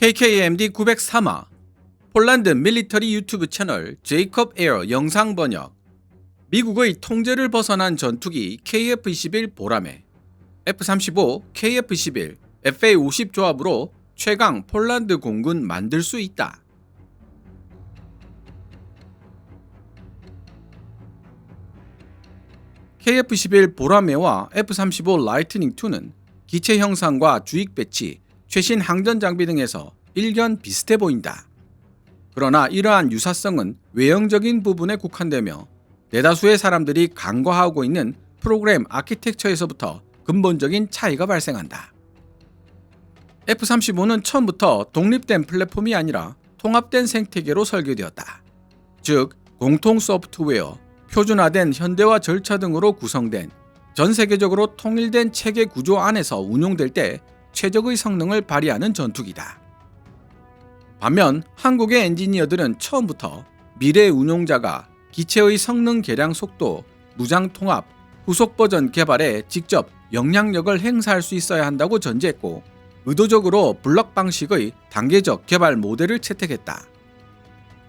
KKMD 903화 폴란드 밀리터리 유튜브 채널 제이콥 에어 영상 번역. 미국의 통제를 벗어난 전투기 KF-21 보라매, F-35, KF-21, FA-50 조합으로 최강 폴란드 공군 만들 수 있다. KF-21 보라매와 F-35 라이트닝2는 기체 형상과 주익 배치, 최신 항전 장비 등에서 일견 비슷해 보인다. 그러나 이러한 유사성은 외형적인 부분에 국한되며 대다수의 사람들이 간과하고 있는 프로그램 아키텍처에서부터 근본적인 차이가 발생한다. F-35는 처음부터 독립된 플랫폼이 아니라 통합된 생태계로 설계되었다. 즉, 공통 소프트웨어, 표준화된 현대화 절차 등으로 구성된 전 세계적으로 통일된 체계 구조 안에서 운용될 때 최적의 성능을 발휘하는 전투기다. 반면 한국의 엔지니어들은 처음부터 미래 운용자가 기체의 성능 개량 속도, 무장 통합, 후속 버전 개발에 직접 영향력을 행사할 수 있어야 한다고 전제했고, 의도적으로 블럭 방식의 단계적 개발 모델을 채택했다.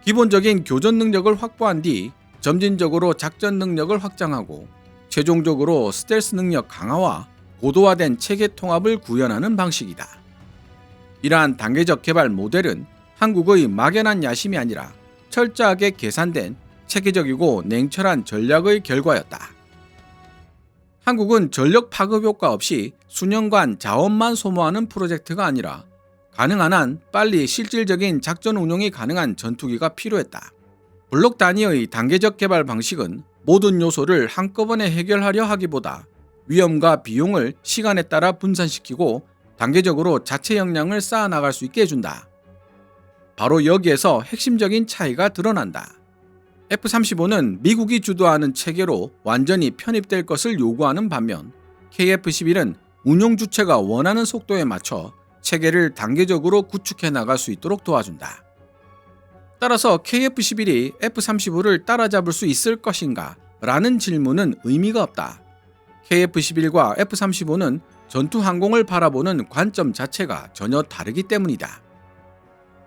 기본적인 교전 능력을 확보한 뒤 점진적으로 작전 능력을 확장하고 최종적으로 스텔스 능력 강화와 고도화된 체계 통합을 구현하는 방식이다. 이러한 단계적 개발 모델은 한국의 막연한 야심이 아니라 철저하게 계산된 체계적이고 냉철한 전략의 결과였다. 한국은 전력 파급 효과 없이 수년간 자원만 소모하는 프로젝트가 아니라 가능한 한 빨리 실질적인 작전 운용이 가능한 전투기가 필요했다. 블록 단위의 단계적 개발 방식은 모든 요소를 한꺼번에 해결하려 하기보다 위험과 비용을 시간에 따라 분산시키고 단계적으로 자체 역량을 쌓아나갈 수 있게 해준다. 바로 여기에서 핵심적인 차이가 드러난다. F-35는 미국이 주도하는 체계로 완전히 편입될 것을 요구하는 반면 KF-11은 운용 주체가 원하는 속도에 맞춰 체계를 단계적으로 구축해 나갈 수 있도록 도와준다. 따라서 KF-11이 F-35를 따라잡을 수 있을 것인가? 라는 질문은 의미가 없다. KF-11과 F-35는 전투 항공을 바라보는 관점 자체가 전혀 다르기 때문이다.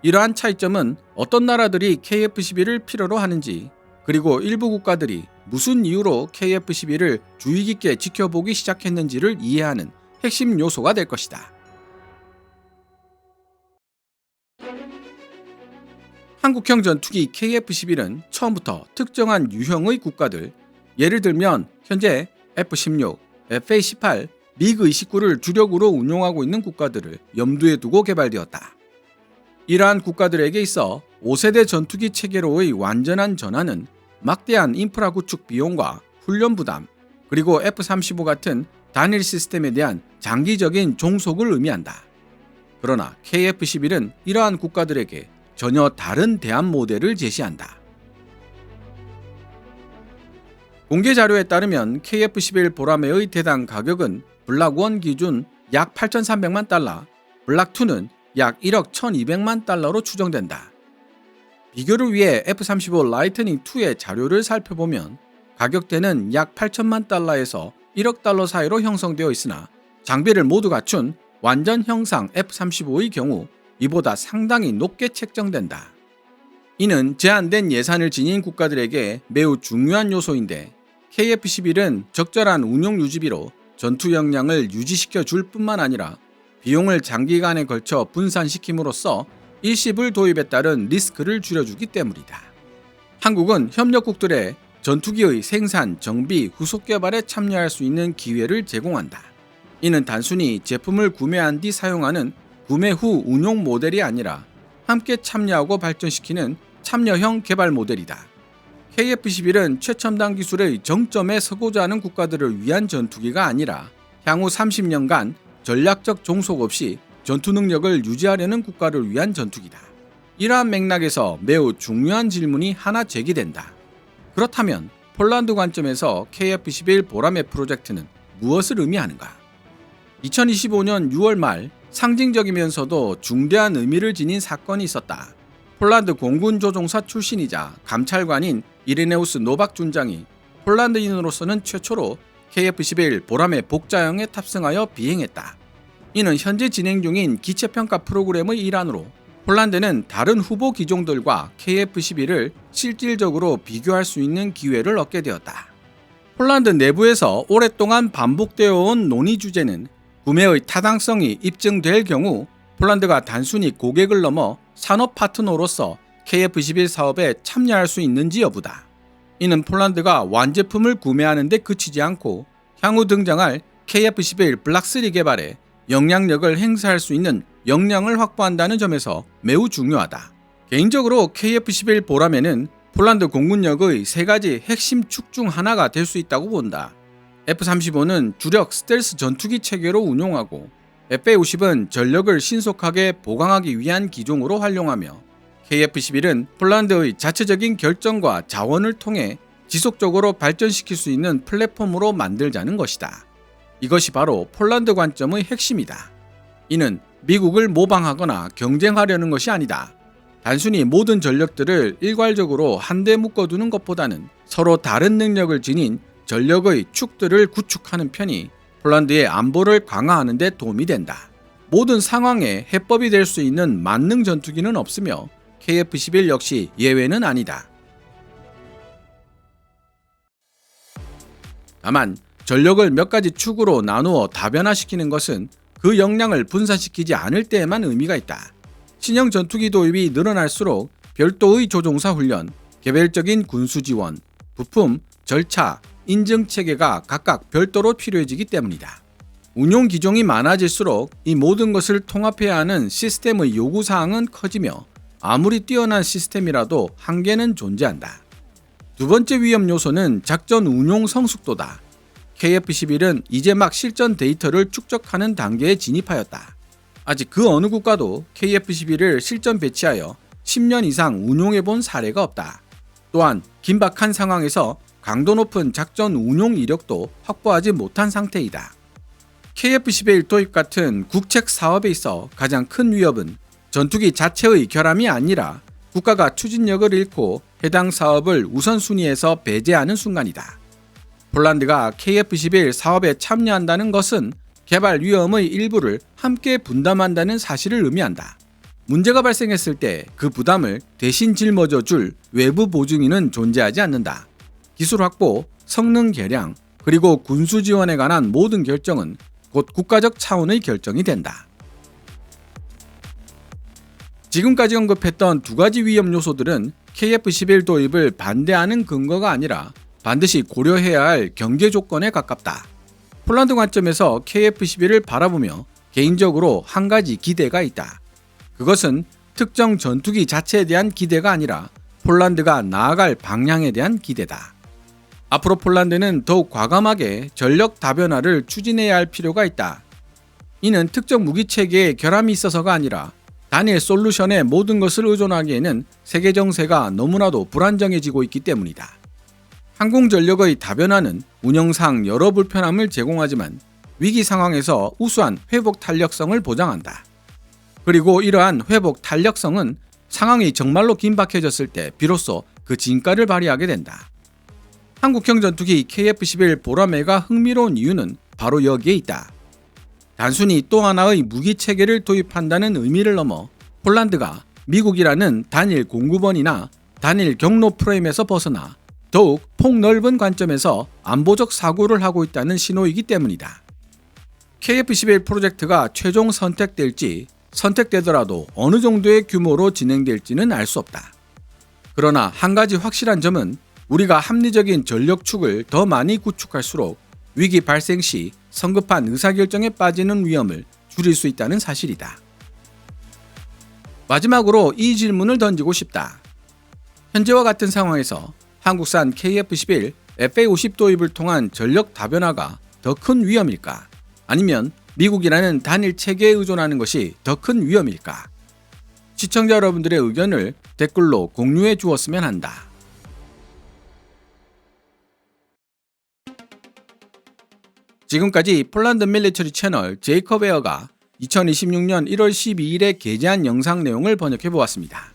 이러한 차이점은 어떤 나라들이 KF-11을 필요로 하는지, 그리고 일부 국가들이 무슨 이유로 KF-11을 주의 깊게 지켜보기 시작했는지를 이해하는 핵심 요소가 될 것이다. 한국형 전투기 KF-11은 처음부터 특정한 유형의 국가들, 예를 들면 현재 F-16, FA-18, 미그-29를 주력으로 운용하고 있는 국가들을 염두에 두고 개발되었다. 이러한 국가들에게 있어 5세대 전투기 체계로의 완전한 전환은 막대한 인프라 구축 비용과 훈련 부담, 그리고 F-35 같은 단일 시스템에 대한 장기적인 종속을 의미한다. 그러나 KF-11은 이러한 국가들에게 전혀 다른 대안 모델을 제시한다. 공개 자료에 따르면 KF-11 보라매의 대당 가격은 블락 1 기준 약 8,300만 달러, 블락 2는 약 1억 1,200만 달러로 추정된다. 비교를 위해 F-35 라이트닝2의 자료를 살펴보면 가격대는 약 8천만 달러에서 1억 달러 사이로 형성되어 있으나 장비를 모두 갖춘 완전 형상 F-35의 경우 이보다 상당히 높게 책정된다. 이는 제한된 예산을 지닌 국가들에게 매우 중요한 요소인데 KF-11은 적절한 운용 유지비로 전투 역량을 유지시켜 줄 뿐만 아니라 비용을 장기간에 걸쳐 분산시킴으로써 일시불 도입에 따른 리스크를 줄여주기 때문이다. 한국은 협력국들의 전투기의 생산, 정비, 후속 개발에 참여할 수 있는 기회를 제공한다. 이는 단순히 제품을 구매한 뒤 사용하는 구매 후 운용 모델이 아니라 함께 참여하고 발전시키는 참여형 개발 모델이다. KF-11은 최첨단 기술의 정점에 서고자 하는 국가들을 위한 전투기가 아니라 향후 30년간 전략적 종속 없이 전투 능력을 유지하려는 국가를 위한 전투기다. 이러한 맥락에서 매우 중요한 질문이 하나 제기된다. 그렇다면 폴란드 관점에서 KF-11 보라매 프로젝트는 무엇을 의미하는가? 2025년 6월 말 상징적이면서도 중대한 의미를 지닌 사건이 있었다. 폴란드 공군 조종사 출신이자 감찰관인 이레네우스 노박 준장이 폴란드인으로서는 최초로 KF-11 보라매 복자형에 탑승하여 비행했다. 이는 현재 진행 중인 기체평가 프로그램의 일환으로 폴란드는 다른 후보 기종들과 KF-11을 실질적으로 비교할 수 있는 기회를 얻게 되었다. 폴란드 내부에서 오랫동안 반복되어 온 논의 주제는 구매의 타당성이 입증될 경우 폴란드가 단순히 고객을 넘어 산업 파트너로서 KF-11 사업에 참여할 수 있는지 여부다. 이는 폴란드가 완제품을 구매하는 데 그치지 않고 향후 등장할 KF-11 블락3 개발에 영향력을 행사할 수 있는 역량을 확보한다는 점에서 매우 중요하다. 개인적으로 KF-11 보람에는 폴란드 공군력의 세 가지 핵심 축 중 하나가 될 수 있다고 본다. F-35는 주력 스텔스 전투기 체계로 운용하고 F-50은 전력을 신속하게 보강하기 위한 기종으로 활용하며 KF-11은 폴란드의 자체적인 결정과 자원을 통해 지속적으로 발전시킬 수 있는 플랫폼으로 만들자는 것이다. 이것이 바로 폴란드 관점의 핵심이다. 이는 미국을 모방하거나 경쟁하려는 것이 아니다. 단순히 모든 전력들을 일괄적으로 한데 묶어두는 것보다는 서로 다른 능력을 지닌 전력의 축들을 구축하는 편이 폴란드의 안보를 강화하는 데 도움이 된다. 모든 상황에 해법이 될 수 있는 만능 전투기는 없으며 KF-11 역시 예외는 아니다. 다만 전력을 몇 가지 축으로 나누어 다변화시키는 것은 그 역량을 분산시키지 않을 때에만 의미가 있다. 신형 전투기 도입이 늘어날수록 별도의 조종사 훈련, 개별적인 군수 지원, 부품, 절차, 인증 체계가 각각 별도로 필요해지기 때문이다. 운용 기종이 많아질수록 이 모든 것을 통합해야 하는 시스템의 요구사항은 커지며 아무리 뛰어난 시스템이라도 한계는 존재한다. 두 번째 위험 요소는 작전 운용 성숙도다. KF-11은 이제 막 실전 데이터를 축적하는 단계에 진입하였다. 아직 그 어느 국가도 KF-11을 실전 배치하여 10년 이상 운용해본 사례가 없다. 또한 긴박한 상황에서 강도 높은 작전 운용 이력도 확보하지 못한 상태이다. KF-11 도입 같은 국책 사업에 있어 가장 큰 위협은 전투기 자체의 결함이 아니라 국가가 추진력을 잃고 해당 사업을 우선순위에서 배제하는 순간이다. 폴란드가 KF-11 사업에 참여한다는 것은 개발 위험의 일부를 함께 분담한다는 사실을 의미한다. 문제가 발생했을 때 그 부담을 대신 짊어져 줄 외부 보증인은 존재하지 않는다. 기술 확보, 성능 개량, 그리고 군수 지원에 관한 모든 결정은 곧 국가적 차원의 결정이 된다. 지금까지 언급했던 두 가지 위험 요소들은 KF-11 도입을 반대하는 근거가 아니라 반드시 고려해야 할 경계 조건에 가깝다. 폴란드 관점에서 KF-11을 바라보며 개인적으로 한 가지 기대가 있다. 그것은 특정 전투기 자체에 대한 기대가 아니라 폴란드가 나아갈 방향에 대한 기대다. 앞으로 폴란드는 더욱 과감하게 전력 다변화를 추진해야 할 필요가 있다. 이는 특정 무기 체계에 결함이 있어서가 아니라 단일 솔루션에 모든 것을 의존하기에는 세계 정세가 너무나도 불안정해지고 있기 때문이다. 항공전력의 다변화는 운영상 여러 불편함을 제공하지만 위기 상황에서 우수한 회복 탄력성을 보장한다. 그리고 이러한 회복 탄력성은 상황이 정말로 긴박해졌을 때 비로소 그 진가를 발휘하게 된다. 한국형 전투기 KF-11 보라매가 흥미로운 이유는 바로 여기에 있다. 단순히 또 하나의 무기 체계를 도입한다는 의미를 넘어 폴란드가 미국이라는 단일 공급원이나 단일 경로 프레임에서 벗어나 더욱 폭넓은 관점에서 안보적 사고를 하고 있다는 신호이기 때문이다. KF-11 프로젝트가 최종 선택되더라도 어느 정도의 규모로 진행될지는 알 수 없다. 그러나 한 가지 확실한 점은 우리가 합리적인 전력축을 더 많이 구축할수록 위기 발생 시 성급한 의사결정에 빠지는 위험을 줄일 수 있다는 사실이다. 마지막으로 이 질문을 던지고 싶다. 현재와 같은 상황에서 한국산 KF-11, FA-50 도입을 통한 전력 다변화가 더 큰 위험일까? 아니면 미국이라는 단일 체계에 의존하는 것이 더 큰 위험일까? 시청자 여러분들의 의견을 댓글로 공유해 주었으면 한다. 지금까지 폴란드 밀리터리 채널 제이컵 에어가 2026년 1월 12일에 게재한 영상 내용을 번역해 보았습니다.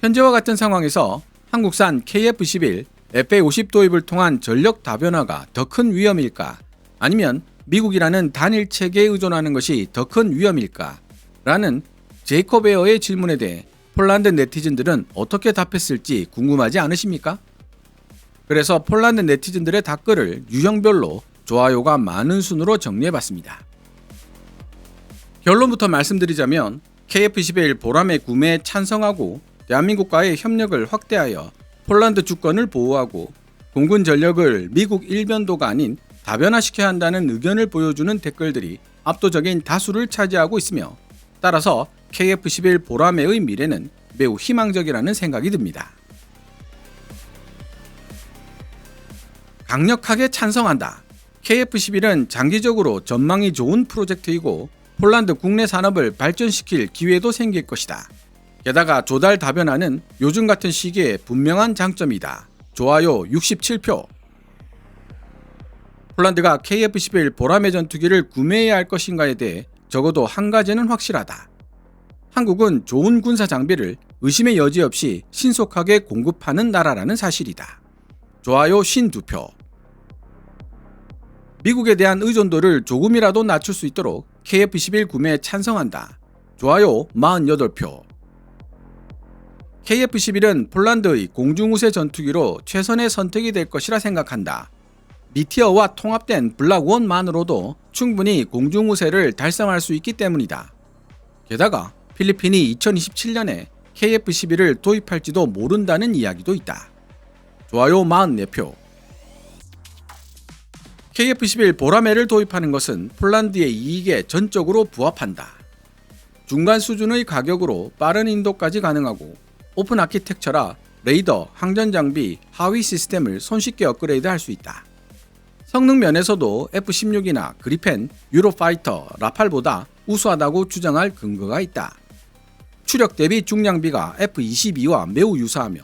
현재와 같은 상황에서 한국산 KF-11, FA-50 도입을 통한 전력 다변화가 더 큰 위험일까? 아니면 미국이라는 단일 체계에 의존하는 것이 더 큰 위험일까? 라는 제이콥 에어의 질문에 대해 폴란드 네티즌들은 어떻게 답했을지 궁금하지 않으십니까? 그래서 폴란드 네티즌들의 답글을 유형별로 좋아요가 많은 순으로 정리해봤습니다. 결론부터 말씀드리자면 KF-21 보람의 구매에 찬성하고 대한민국과의 협력을 확대하여 폴란드 주권을 보호하고 공군 전력을 미국 일변도가 아닌 다변화시켜야 한다는 의견을 보여주는 댓글들이 압도적인 다수를 차지하고 있으며 따라서 KF-21 보라매의 미래는 매우 희망적이라는 생각이 듭니다. 강력하게 찬성한다. KF-21은 장기적으로 전망이 좋은 프로젝트이고 폴란드 국내 산업을 발전시킬 기회도 생길 것이다. 게다가 조달 다변화는 요즘 같은 시기에 분명한 장점이다. 좋아요 67표. 폴란드가 KF-21 보라매 전투기를 구매해야 할 것인가에 대해 적어도 한 가지는 확실하다. 한국은 좋은 군사 장비를 의심의 여지 없이 신속하게 공급하는 나라라는 사실이다. 좋아요 52표. 미국에 대한 의존도를 조금이라도 낮출 수 있도록 KF-21 구매에 찬성한다. 좋아요 48표. KF-21은 폴란드의 공중우세 전투기로 최선의 선택이 될 것이라 생각한다. 미티어와 통합된 블락1만으로도 충분히 공중우세를 달성할 수 있기 때문이다. 게다가 필리핀이 2027년에 KF-21을 도입할지도 모른다는 이야기도 있다. 좋아요 44표. KF-21 보라매를 도입하는 것은 폴란드의 이익에 전적으로 부합한다. 중간 수준의 가격으로 빠른 인도까지 가능하고 오픈 아키텍처라 레이더, 항전 장비, 하위 시스템을 손쉽게 업그레이드할 수 있다. 성능 면에서도 F-16이나 그리펜, 유로파이터, 라팔보다 우수하다고 주장할 근거가 있다. 추력 대비 중량비가 F-22와 매우 유사하며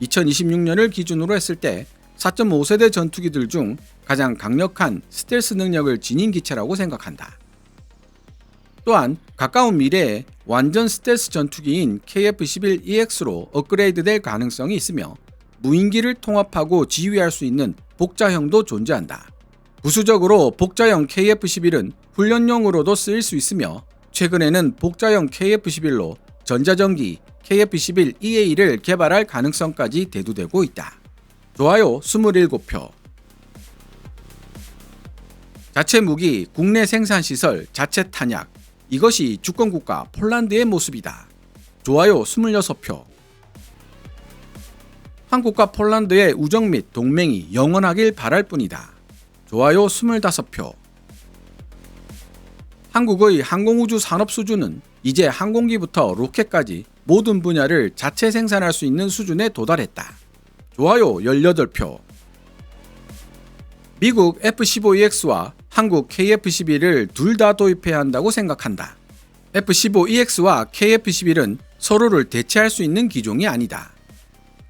2026년을 기준으로 했을 때 4.5세대 전투기들 중 가장 강력한 스텔스 능력을 지닌 기체라고 생각한다. 또한 가까운 미래에 완전 스텔스 전투기인 KF-21EX로 업그레이드될 가능성이 있으며 무인기를 통합하고 지휘할 수 있는 복자형도 존재한다. 부수적으로 복자형 KF-21은 훈련용으로도 쓰일 수 있으며 최근에는 복자형 KF-21로 전자전기 KF-21EA를 개발할 가능성까지 대두되고 있다. 좋아요 27표. 자체 무기, 국내 생산시설, 자체 탄약. 이것이 주권국가 폴란드의 모습이다. 좋아요 26표. 한국과 폴란드의 우정 및 동맹이 영원하길 바랄 뿐이다. 좋아요 25표. 한국의 항공우주 산업 수준은 이제 항공기부터 로켓까지 모든 분야를 자체 생산할 수 있는 수준에 도달했다. 좋아요 18표. 미국 F-15EX와 한국 KF-21을 둘 다 도입해야 한다고 생각한다. F-15EX와 KF-21은 서로를 대체할 수 있는 기종이 아니다.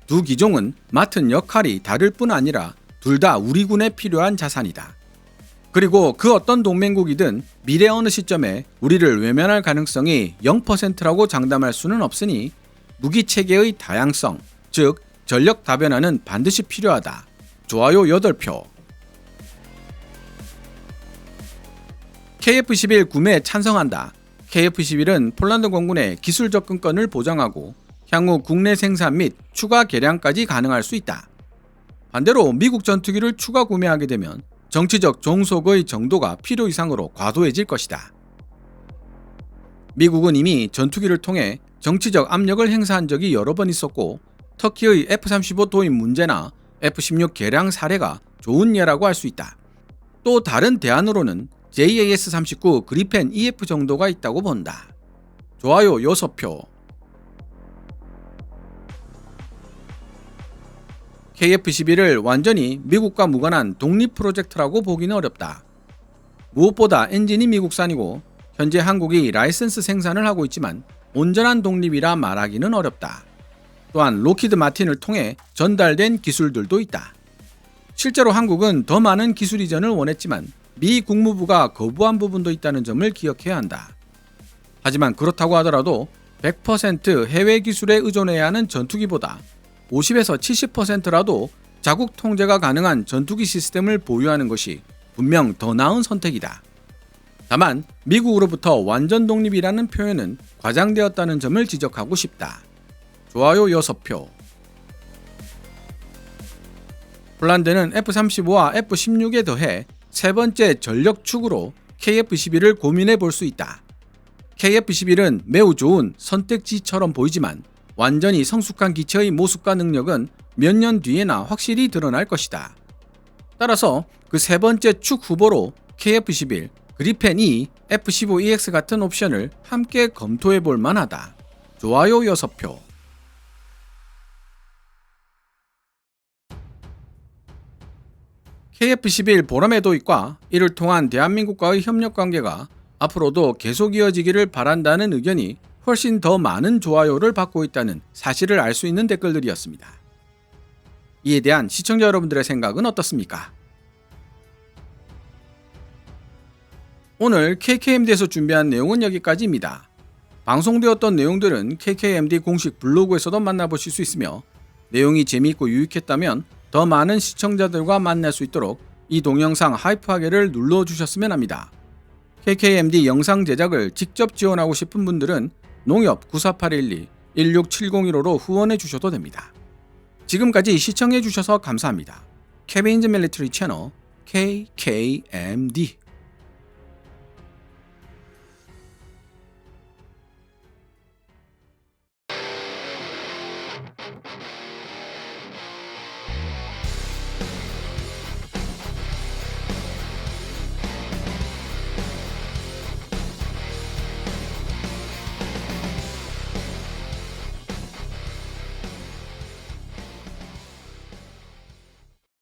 두 기종은 맡은 역할이 다를 뿐 아니라 둘 다 우리 군에 필요한 자산이다. 그리고 그 어떤 동맹국이든 미래 어느 시점에 우리를 외면할 가능성이 0%라고 장담할 수는 없으니 무기체계의 다양성, 즉 전력 다변화는 반드시 필요하다. 좋아요 8표. KF-21 구매에 찬성한다. KF-21은 폴란드 공군의 기술 접근권을 보장하고 향후 국내 생산 및 추가 개량까지 가능할 수 있다. 반대로 미국 전투기를 추가 구매하게 되면 정치적 종속의 정도가 필요 이상으로 과도해질 것이다. 미국은 이미 전투기를 통해 정치적 압력을 행사한 적이 여러 번 있었고 터키의 F-35 도입 문제나 F-16 개량 사례가 좋은 예라고 할 수 있다. 또 다른 대안으로는 JAS-39 그리펜 EF 정도가 있다고 본다. 좋아요 6표. KF-21을 완전히 미국과 무관한 독립 프로젝트라고 보기는 어렵다. 무엇보다 엔진이 미국산이고 현재 한국이 라이선스 생산을 하고 있지만 온전한 독립이라 말하기는 어렵다. 또한 로키드 마틴을 통해 전달된 기술들도 있다. 실제로 한국은 더 많은 기술 이전을 원했지만 미 국무부가 거부한 부분도 있다는 점을 기억해야 한다. 하지만 그렇다고 하더라도 100% 해외 기술에 의존해야 하는 전투기보다 50에서 70%라도 자국 통제가 가능한 전투기 시스템을 보유하는 것이 분명 더 나은 선택이다. 다만 미국으로부터 완전 독립이라는 표현은 과장되었다는 점을 지적하고 싶다. 좋아요 6표. 폴란드는 F-35와 F-16에 더해 세 번째 전력축으로 KF-11을 고민해 볼 수 있다. KF-11은 매우 좋은 선택지처럼 보이지만 완전히 성숙한 기체의 모습과 능력은 몇 년 뒤에나 확실히 드러날 것이다. 따라서 그 세 번째 축 후보로 KF-11, 그리펜 E, F-15EX 같은 옵션을 함께 검토해 볼 만하다. 좋아요 6표. KF-11 보람의 도입과 이를 통한 대한민국과의 협력 관계가 앞으로도 계속 이어지기를 바란다는 의견이 훨씬 더 많은 좋아요를 받고 있다는 사실을 알 수 있는 댓글들이었습니다. 이에 대한 시청자 여러분들의 생각은 어떻습니까? 오늘 KKMD에서 준비한 내용은 여기까지입니다. 방송되었던 내용들은 KKMD 공식 블로그에서도 만나보실 수 있으며 내용이 재미있고 유익했다면 더 많은 시청자들과 만날 수 있도록 이 동영상 하이프하게를 눌러주셨으면 합니다. KKMD 영상 제작을 직접 지원하고 싶은 분들은 농협 948112-16701호로 후원해 주셔도 됩니다. 지금까지 시청해 주셔서 감사합니다. 케빈즈 밀리터리 채널 KKMD